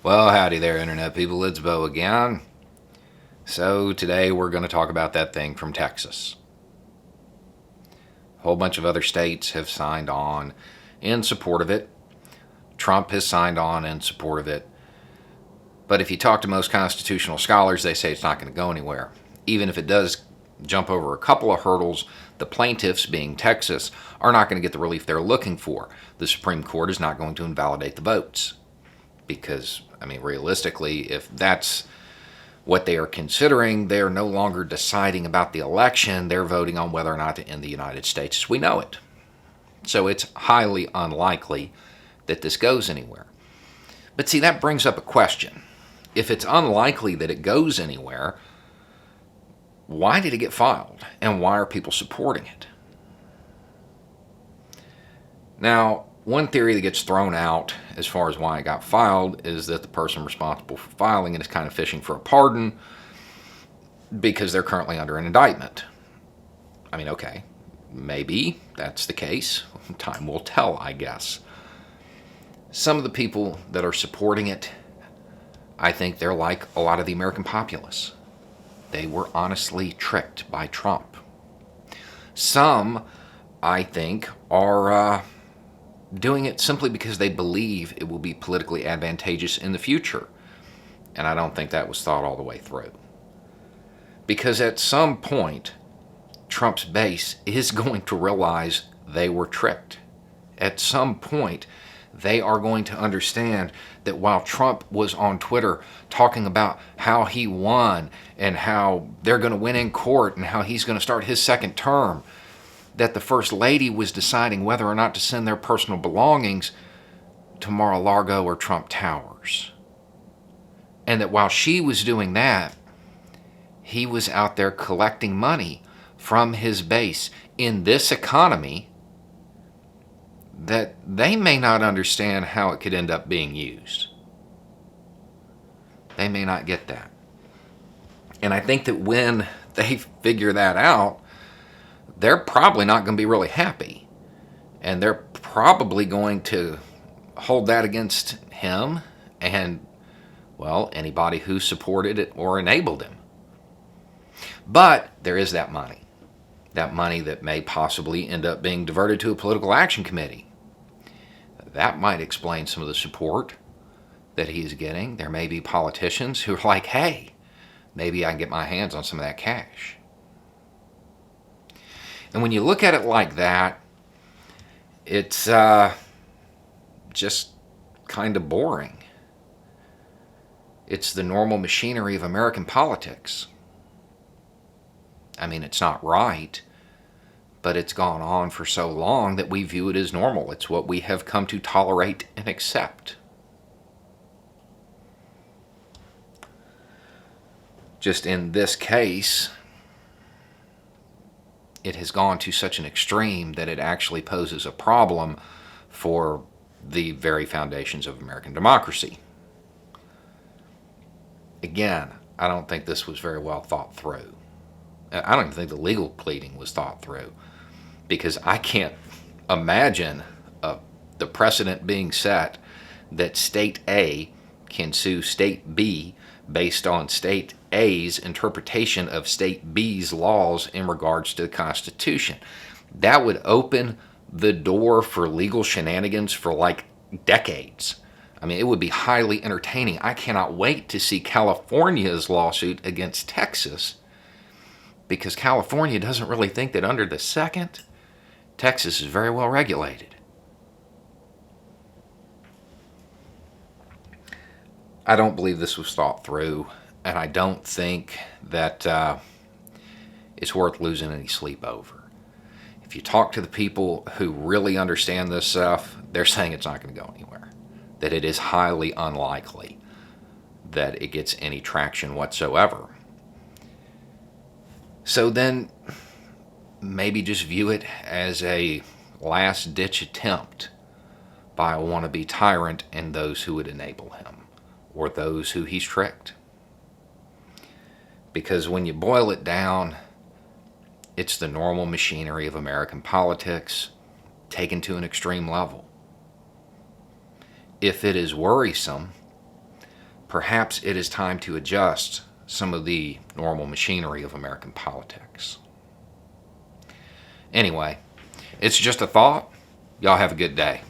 Well, howdy there, Internet people. It's Bo again. So, today we're going to talk about that thing from Texas. A whole bunch of other states have signed on in support of it. Trump has signed on in support of it. But if you talk to most constitutional scholars, they say it's not going to go anywhere. Even if it does jump over a couple of hurdles, the plaintiffs, being Texas, are not going to get the relief they're looking for. The Supreme Court is not going to invalidate the votes. Because, realistically, if that's what they are considering, they're no longer deciding about the election. They're voting on whether or not to end the United States as we know it. So it's highly unlikely that this goes anywhere. But see, that brings up a question. If it's unlikely that it goes anywhere, why did it get filed? And why are people supporting it? Now, one theory that gets thrown out as far as why it got filed is that the person responsible for filing it is kind of fishing for a pardon because they're currently under an indictment. Okay, maybe that's the case. Time will tell, I guess. Some of the people that are supporting it, I think they're like a lot of the American populace. They were honestly tricked by Trump. Some, I think, are doing it simply because they believe it will be politically advantageous in the future. And I don't think that was thought all the way through. Because at some point, Trump's base is going to realize they were tricked. At some point, they are going to understand that while Trump was on Twitter talking about how he won and how they're going to win in court and how he's going to start his second term, that the First Lady was deciding whether or not to send their personal belongings to Mar-a-Lago or Trump Towers. And that while she was doing that, he was out there collecting money from his base in this economy that they may not understand how it could end up being used. They may not get that. And I think that when they figure that out, they're probably not going to be really happy. And they're probably going to hold that against him and, well, anybody who supported it or enabled him. But there is that money. That money that may possibly end up being diverted to a political action committee. That might explain some of the support that he's getting. There may be politicians who are like, hey, maybe I can get my hands on some of that cash. And when you look at it like that, it's just kind of boring. It's the normal machinery of American politics. It's not right, but it's gone on for so long that we view it as normal. It's what we have come to tolerate and accept. Just in this case, it has gone to such an extreme that it actually poses a problem for the very foundations of American democracy. Again, I don't think this was very well thought through. I don't even think the legal pleading was thought through, because I can't imagine the precedent being set that State A can sue State B based on State A's interpretation of State B's laws in regards to the Constitution. That would open the door for legal shenanigans for like decades. It would be highly entertaining. I cannot wait to see California's lawsuit against Texas, because California doesn't really think that under the second, Texas is very well regulated. I don't believe this was thought through, and I don't think that it's worth losing any sleep over. If you talk to the people who really understand this stuff, they're saying it's not going to go anywhere. That it is highly unlikely that it gets any traction whatsoever. So then, maybe just view it as a last-ditch attempt by a wannabe tyrant and those who would enable him, or those who he's tricked. Because when you boil it down, it's the normal machinery of American politics taken to an extreme level. If it is worrisome, perhaps it is time to adjust some of the normal machinery of American politics. Anyway, it's just a thought. Y'all have a good day.